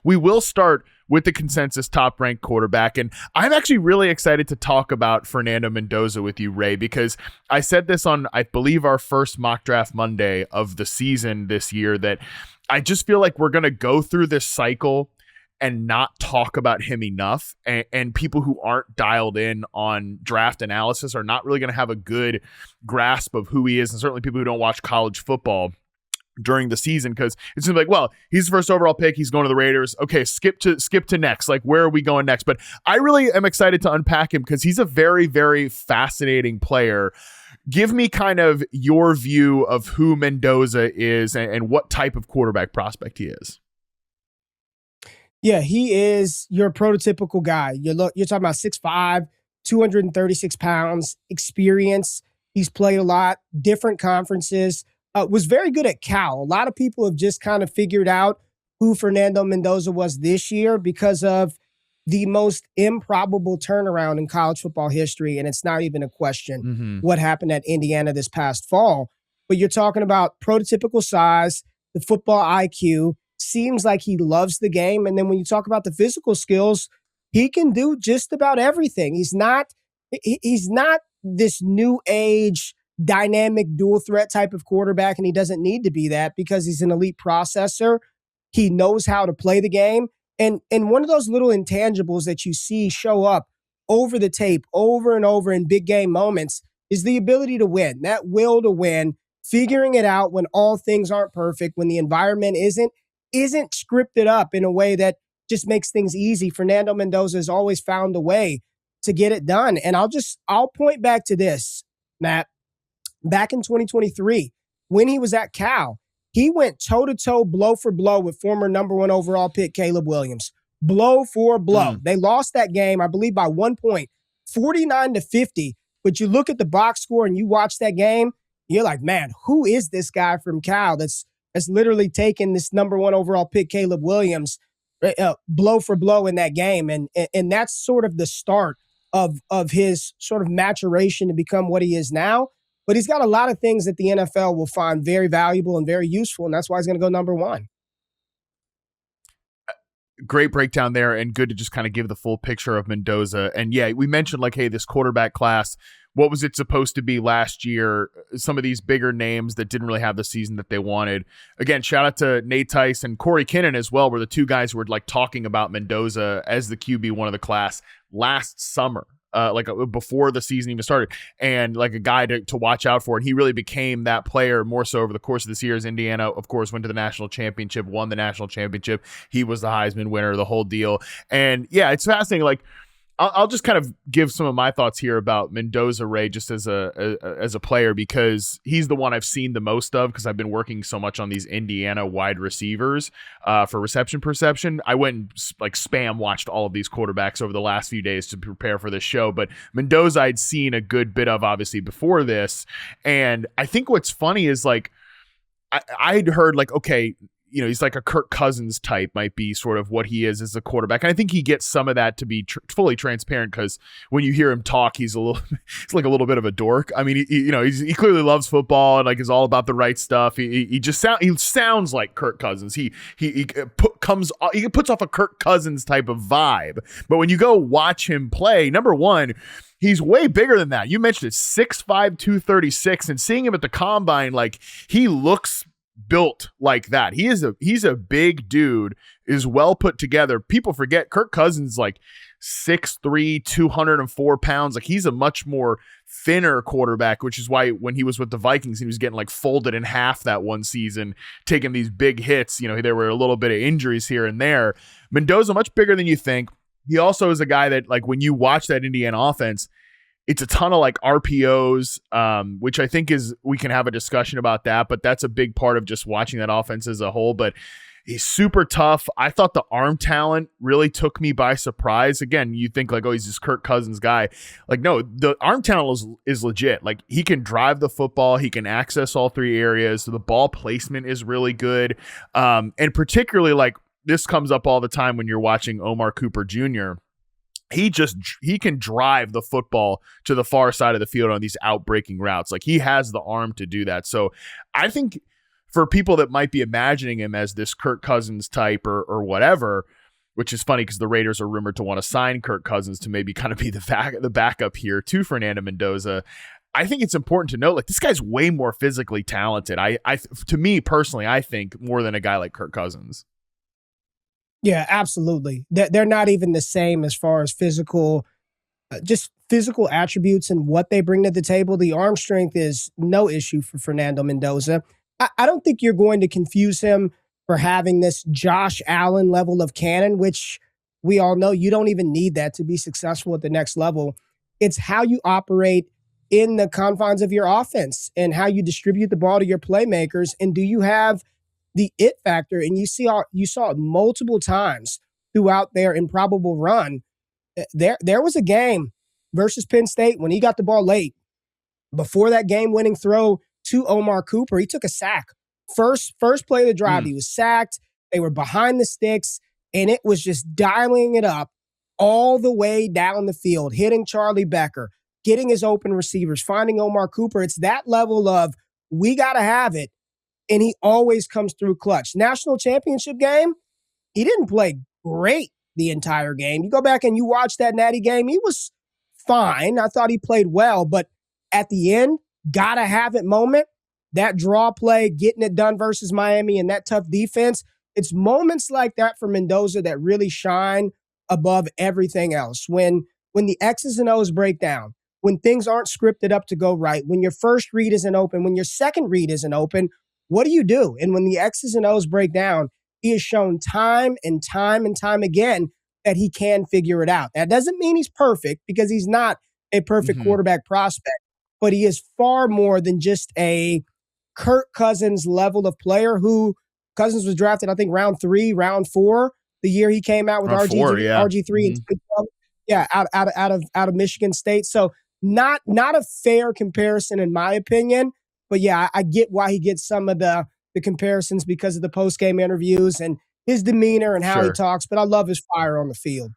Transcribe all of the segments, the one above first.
we will start with the consensus top-ranked quarterback. And I'm actually really excited to talk about Fernando Mendoza with you, Ray, because I said this on, I believe, our first mock draft Monday of the season this year, that I just feel like we're going to go through this cycle and not talk about him enough. And people who aren't dialed in on draft analysis are not really going to have a good grasp of who he is. And certainly people who don't watch college football during the season, because it's like, well, he's the first overall pick, he's going to the Raiders. Okay, skip to next. Like, where are we going next? But I really am excited to unpack him because he's a very, very fascinating player. Give me kind of your view of who Mendoza is and what type of quarterback prospect he is. Yeah, he is your prototypical guy. You're talking about 6'5", 236 pounds, experience. He's played a lot, different conferences. Was very good at Cal. A lot of people have just kind of figured out who Fernando Mendoza was this year because of the most improbable turnaround in college football history, and it's not even a question what happened at Indiana this past fall. But you're talking about prototypical size, the football IQ, seems like he loves the game, and then when you talk about the physical skills, he can do just about everything. He's not this new age dynamic dual threat type of quarterback, and he doesn't need to be that because he's an elite processor. He knows how to play the game. And one of those little intangibles that you see show up over the tape over and over in big game moments is the ability to win, that will to win, figuring it out when all things aren't perfect, when the environment isn't scripted up in a way that just makes things easy. Fernando Mendoza has always found a way to get it done. And I'll point back to this, Matt. Back in 2023, when he was at Cal, he went toe-to-toe, blow for blow with former number 1 overall pick Caleb Williams. Blow for blow. They lost that game, I believe, by 1 point, 49-50. But you look at the box score and you watch that game, you're like, man, who is this guy from Cal that's literally taken this number 1 overall pick Caleb Williams blow for blow in that game? And that's sort of the start of his sort of maturation to become what he is now. But he's got a lot of things that the NFL will find very valuable and very useful, and that's why he's going to go number 1. Great breakdown there, and good to just kind of give the full picture of Mendoza. And yeah, we mentioned like, hey, this quarterback class, what was it supposed to be last year? Some of these bigger names that didn't really have the season that they wanted. Again, shout out to Nate Tice and Corey Kinnan as well, were the two guys who were like talking about Mendoza as the QB1 of the class last summer. Before the season even started, and like a guy to watch out for. And he really became that player more so over the course of this year as Indiana, of course, went to the national championship, won the national championship. He was the Heisman winner, the whole deal. And yeah, it's fascinating. Like, I'll just kind of give some of my thoughts here about Mendoza, Ray, just as a player, because he's the one I've seen the most of, because I've been working so much on these Indiana wide receivers for reception perception. I went and like spam watched all of these quarterbacks over the last few days to prepare for this show, but Mendoza I'd seen a good bit of obviously before this. And I think what's funny is like, I'd heard like, okay, you know, he's like a Kirk Cousins type, might be sort of what he is as a quarterback. And I think he gets some of that to be fully transparent, because when you hear him talk, he's like a little bit of a dork. I mean, he clearly loves football and like is all about the right stuff. He sounds like Kirk Cousins. He puts off a Kirk Cousins type of vibe. But when you go watch him play, number one, he's way bigger than that. You mentioned it, 6'5", 236, and seeing him at the combine, like he looks built like that. He's a big dude, is well put together. People forget Kirk Cousins like 6'3", 204 pounds. Like he's a much more thinner quarterback, which is why when he was with the Vikings, he was getting like folded in half that one season, taking these big hits. You know, there were a little bit of injuries here and there. Mendoza, much bigger than you think. He also is a guy that, like, when you watch that Indiana offense, it's a ton of like RPOs, which I think we can have a discussion about that, but that's a big part of just watching that offense as a whole. But he's super tough. I thought the arm talent really took me by surprise. Again, you think like, oh, he's this Kirk Cousins guy. Like, no, the arm talent is legit. Like, he can drive the football. He can access all three areas. So the ball placement is really good. And particularly, like, this comes up all the time when you're watching Omar Cooper Jr., he can drive the football to the far side of the field on these outbreaking routes. Like, he has the arm to do that. So I think for people that might be imagining him as this Kirk Cousins type or whatever, which is funny because the Raiders are rumored to want to sign Kirk Cousins to maybe kind of be the backup here to Fernando Mendoza. I think it's important to note, like, this guy's way more physically talented. To me personally, I think more than a guy like Kirk Cousins. Yeah, absolutely. They're not even the same as far as physical, just physical attributes and what they bring to the table. The arm strength is no issue for Fernando Mendoza. I don't think you're going to confuse him for having this Josh Allen level of cannon, which we all know you don't even need that to be successful at the next level. It's how you operate in the confines of your offense and how you distribute the ball to your playmakers. And do you have the it factor? And you saw it multiple times throughout their improbable run. There was a game versus Penn State when he got the ball late. Before that game-winning throw to Omar Cooper, he took a sack. First play of the drive, he was sacked. They were behind the sticks, and it was just dialing it up all the way down the field, hitting Charlie Becker, getting his open receivers, finding Omar Cooper. It's that level of we got to have it, and he always comes through clutch. National championship game, he didn't play great the entire game. You go back and you watch that Natty game, he was fine. I thought he played well, but at the end, gotta have it moment, that draw play, getting it done versus Miami and that tough defense, it's moments like that for Mendoza that really shine above everything else. When the X's and O's break down, when things aren't scripted up to go right, when your first read isn't open, when your second read isn't open, what do you do? And when the X's and O's break down, he has shown time and time and time again that he can figure it out. That doesn't mean he's perfect because he's not a perfect quarterback prospect, but he is far more than just a Kirk Cousins level of player who Cousins was drafted, I think, round 3, round 4, the year he came out with RG3 and out of Michigan State. So not a fair comparison in my opinion, but yeah, I get why he gets some of the comparisons because of the post-game interviews and his demeanor and how he talks, but I love his fire on the field.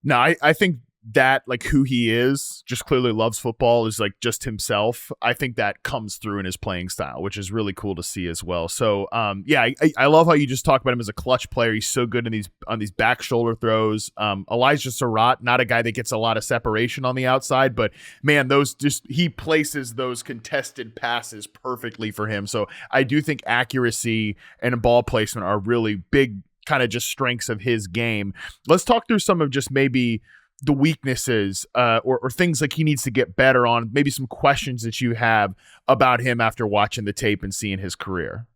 No, I think that, like, who he is, just clearly loves football, is like just himself. I think that comes through in his playing style, which is really cool to see as well. So I love how you just talk about him as a clutch player. He's so good on these back shoulder throws. Elijah Surratt, not a guy that gets a lot of separation on the outside, but man, he places those contested passes perfectly for him. So I do think accuracy and ball placement are really big kind of just strengths of his game. Let's talk through some of just maybe the weaknesses or things like he needs to get better on, maybe some questions that you have about him after watching the tape and seeing his career.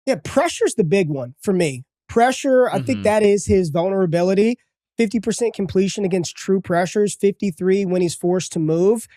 Yeah, pressure's the big one for me. Pressure, I think that is his vulnerability. 50% completion against true pressures, 53 when he's forced to move.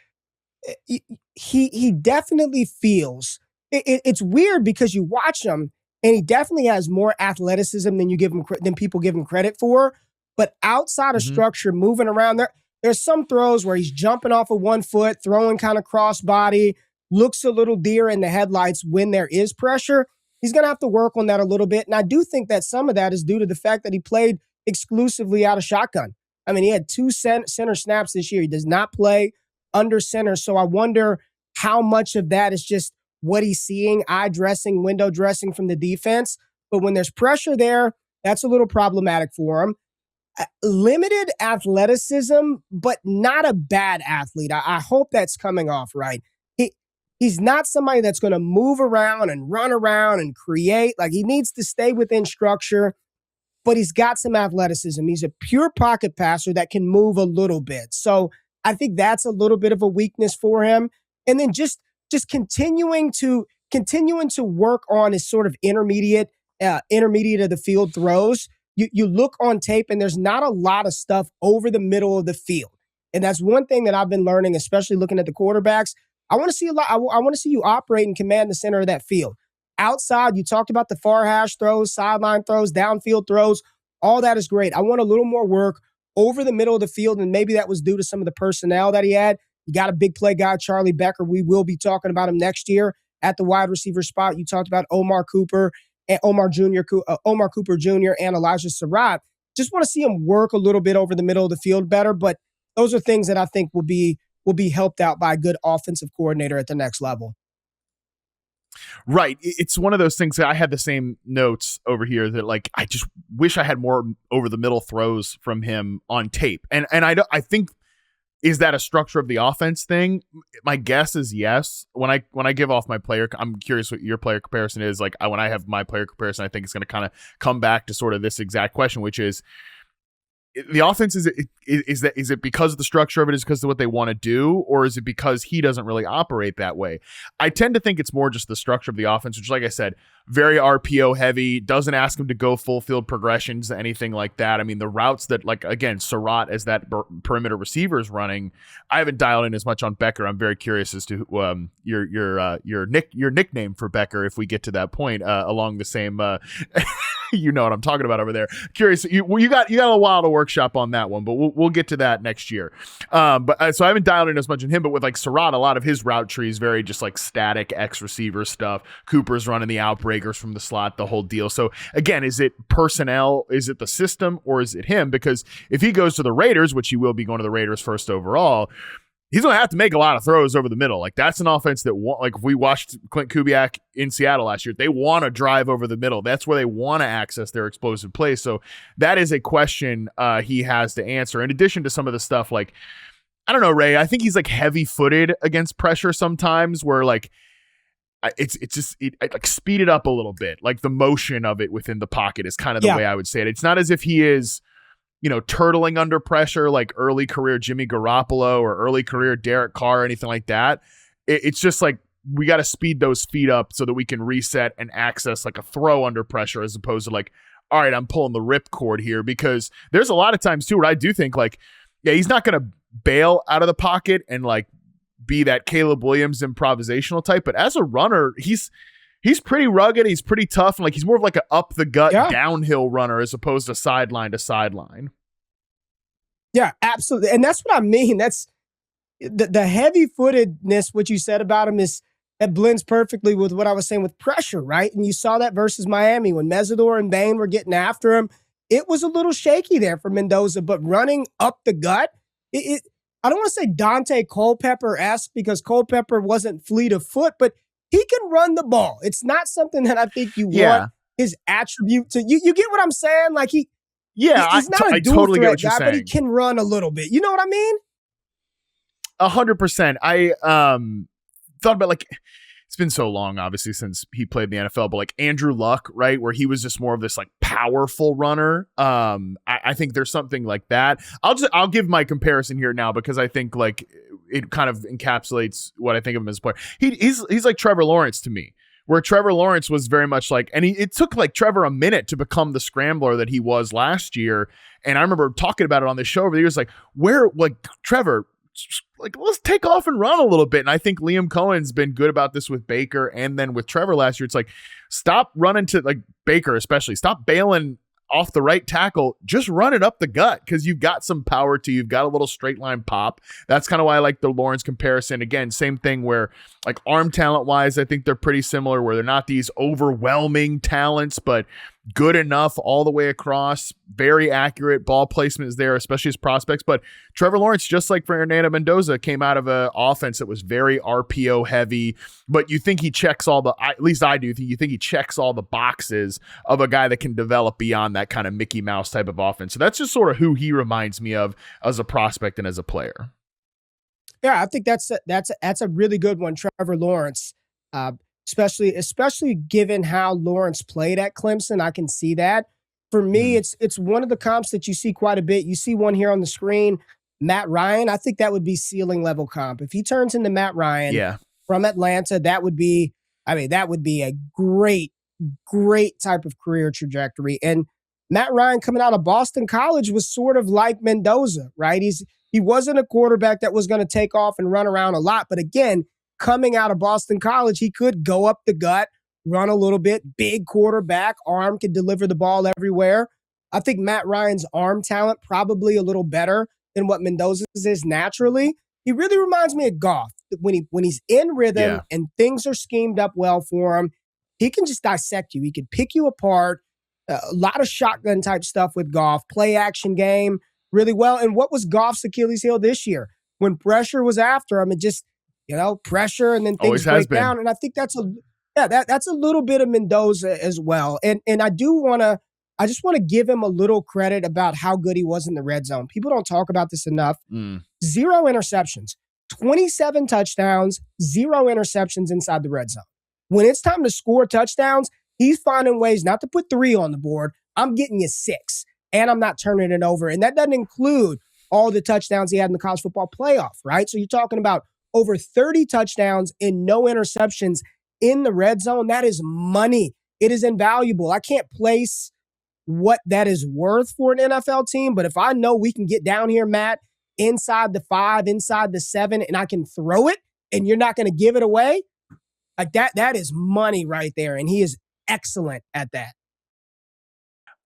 He definitely feels, it's weird because you watch him and he definitely has more athleticism than people give him credit for. But outside of structure, moving around, there's some throws where he's jumping off of one foot, throwing kind of crossbody, looks a little deer in the headlights when there is pressure. He's going to have to work on that a little bit. And I do think that some of that is due to the fact that he played exclusively out of shotgun. I mean, he had 2 center snaps this year. He does not play under center. So I wonder how much of that is just what he's seeing, eye dressing, window dressing from the defense. But when there's pressure there, that's a little problematic for him. Limited athleticism, but not a bad athlete. I hope that's coming off right. He's not somebody that's going to move around and run around and create. Like, he needs to stay within structure, but he's got some athleticism. He's a pure pocket passer that can move a little bit. So I think that's a little bit of a weakness for him. And then just continuing to work on his sort of intermediate of the field throws. You look on tape and there's not a lot of stuff over the middle of the field. And that's one thing that I've been learning, especially looking at the quarterbacks. I want to see a lot. I want to see you operate and command the center of that field. Outside, you talked about the far hash throws, sideline throws, downfield throws. All that is great. I want a little more work over the middle of the field, and maybe that was due to some of the personnel that he had. You got a big play guy, Charlie Becker. We will be talking about him next year at the wide receiver spot. You talked about Omar Cooper and Omar Cooper Jr. and Elijah Surratt. Just want to see him work a little bit over the middle of the field better, but those are things that I think will be helped out by a good offensive coordinator at the next level. Right. It's one of those things that I had the same notes over here that like I just wish I had more over the middle throws from him on tape. And I think, is that a structure of the offense thing? My guess is yes. When I give off my player, I'm curious what your player comparison is. Like when I have my player comparison, I think it's going to kind of come back to sort of this exact question, which is, the offense, is it because of the structure of it, is because of what they want to do, or is it because he doesn't really operate that way? I tend to think it's more just the structure of the offense, which, like I said, very RPO heavy, doesn't ask him to go full field progressions, anything like that. I mean, the routes that, like, again, Surratt as that perimeter receiver is running, I haven't dialed in as much on Becker. I'm very curious as to your nickname for Becker if we get to that point along the same you know what I'm talking about over there. Curious, you got a while to workshop on that one, but we'll get to that next year. But so I haven't dialed in as much on him, but with like Surratt, a lot of his route tree is very just like static X receiver stuff. Cooper's running the outbreakers from the slot, the whole deal. So again, is it personnel? Is it the system, or is it him? Because if he goes to the Raiders, which he will be going to the Raiders first overall, he's going to have to make a lot of throws over the middle. Like, that's an offense that, like, if we watched Clint Kubiak in Seattle last year, they want to drive over the middle. That's where they want to access their explosive plays. So that is a question he has to answer. In addition to some of the stuff, like, I don't know, Ray, I think he's like heavy-footed against pressure sometimes, where like it's just like speed it up a little bit. Like the motion of it within the pocket is kind of the way I would say it. It's not as if he is, you know, turtling under pressure like early career Jimmy Garoppolo or early career Derek Carr or anything like that. It's just like we got to speed those feet up so that we can reset and access like a throw under pressure, as opposed to like, all right, I'm pulling the ripcord here. Because there's a lot of times too where I do think like, yeah, he's not going to bail out of the pocket and like be that Caleb Williams improvisational type, but as a runner, he's pretty rugged. He's pretty tough. And like, he's more of like an up the gut downhill runner as opposed to sideline to sideline. Yeah, absolutely. And that's what I mean. That's the heavy footedness, what you said about him, is that blends perfectly with what I was saying with pressure, right? And you saw that versus Miami when Mesidor and Bain were getting after him. It was a little shaky there for Mendoza, but running up the gut, I don't want to say Dante Culpepper-esque, because Culpepper wasn't fleet of foot, but he can run the ball. It's not something that I think you want his attribute to. You get what I'm saying? Like he's not a dual totally threat get what you're guy, saying. but he can run a little bit. You know what I mean? 100%. I thought about, like, it's been so long, obviously, since he played in the NFL, but like Andrew Luck, right, where he was just more of this like powerful runner. I think there's something like that. I'll give my comparison here now, because I think like it kind of encapsulates what I think of him as a player. He's like Trevor Lawrence to me, where Trevor Lawrence was very much like, and it took like Trevor a minute to become the scrambler that he was last year. And I remember talking about it on the show over the years, like, where, like, Trevor, like, let's take off and run a little bit. And I think Liam Cohen's been good about this with Baker and then with Trevor last year. It's like, stop running to, like, Baker especially, stop bailing off the right tackle, just run it up the gut, because you've got some power to, you've got a little straight line pop. That's kind of why I like the Lawrence comparison. Again, same thing where like arm talent wise, I think they're pretty similar, where they're not these overwhelming talents, but good enough all the way across. Very accurate ball placement is there, especially as prospects. But Trevor Lawrence, just like Fernando Mendoza, came out of an offense that was very RPO heavy, but you think he checks all the, at least I do, you think he checks all the boxes of a guy that can develop beyond that kind of Mickey Mouse type of offense. So that's just sort of who he reminds me of as a prospect and as a player. Yeah, I think that's a really good one, Trevor Lawrence. Especially given how Lawrence played at Clemson. I can see that. For me, it's one of the comps that you see quite a bit. You see one here on the screen, Matt Ryan. I think that would be ceiling level comp. If he turns into Matt Ryan from Atlanta, that would be a great type of career trajectory. And Matt Ryan coming out of Boston College was sort of like Mendoza, right? He wasn't a quarterback that was going to take off and run around a lot. But again, coming out of Boston College, he could go up the gut, run a little bit, big quarterback, arm, could deliver the ball everywhere. I think Matt Ryan's arm talent probably a little better than what Mendoza's is naturally. He really reminds me of Goff. When he's in rhythm and things are schemed up well for him, he can just dissect you. He can pick you apart. A lot of shotgun type stuff with Goff, play action game really well. And what was Goff's Achilles heel this year? When pressure was after him, it just, pressure and then things break down. And I think that's Yeah, that's a little bit of Mendoza as well. And I just want to give him a little credit about how good he was in the red zone. People don't talk about this enough. 0 interceptions, 27 touchdowns, 0 interceptions inside the red zone. When it's time to score touchdowns, he's finding ways not to put 3 on the board. I'm getting you 6, and I'm not turning it over. And that doesn't include all the touchdowns he had in the college football playoff, right? So you're talking about over 30 touchdowns and no interceptions in the red zone. That is money. It is invaluable. I can't place what that is worth for an NFL team, but if I know we can get down here, Matt, inside the 5, inside the 7, and I can throw it and you're not going to give it away, like that is money right there. And he is excellent at that.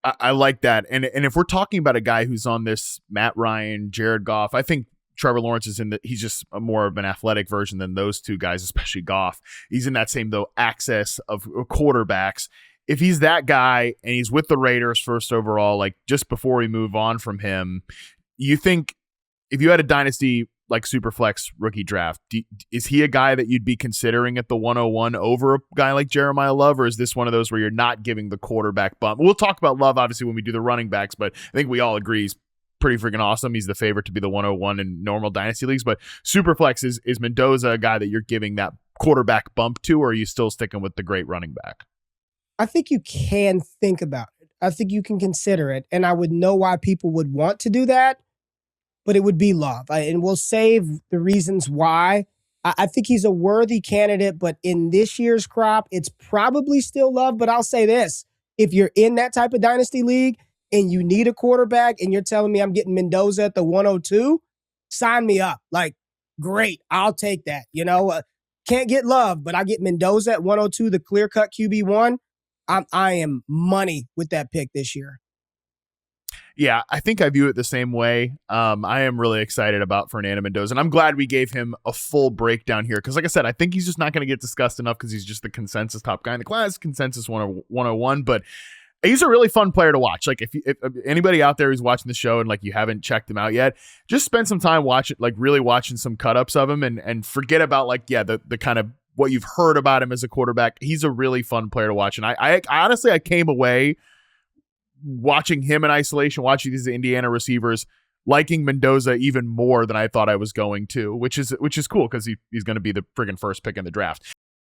I like that. And if we're talking about a guy who's on this Matt Ryan, Jared Goff, I think Trevor Lawrence is he's just more of an athletic version than those two guys, especially Goff. He's in that same, though, access of quarterbacks. If he's that guy and he's with the Raiders first overall, like just before we move on from him, you think if you had a dynasty like Superflex rookie draft, is he a guy that you'd be considering at the 101 over a guy like Jeremiah Love, or is this one of those where you're not giving the quarterback bump? We'll talk about Love, obviously, when we do the running backs, but I think we all agree he's pretty freaking awesome. He's the favorite to be the 101 in normal dynasty leagues, but Superflex, is Mendoza a guy that you're giving that quarterback bump to, or are you still sticking with the great running back? I think you can think about it. I think you can consider it, and I would know why people would want to do that, but it would be Love. And we'll save the reasons why. I think he's a worthy candidate, but in this year's crop, it's probably still Love. But I'll say this. If you're in that type of dynasty league and you need a quarterback and you're telling me I'm getting Mendoza at the 102, sign me up. Like, great. I'll take that. Can't get Love, but I get Mendoza at 102, the clear-cut QB1. I am money with that pick this year. Yeah, I think I view it the same way. I am really excited about Fernando Mendoza, and I'm glad we gave him a full breakdown here because, like I said, I think he's just not going to get discussed enough because he's just the consensus top guy in the class, consensus 101, but he's a really fun player to watch. Like, if anybody out there who's watching the show and, like, you haven't checked him out yet, just spend some time really watching some cut-ups of him and forget about, the kind of what you've heard about him as a quarterback. He's a really fun player to watch, and I honestly, I came away watching him in isolation, watching these Indiana receivers, liking Mendoza even more than I thought I was going to, which is cool because he's going to be the friggin' first pick in the draft.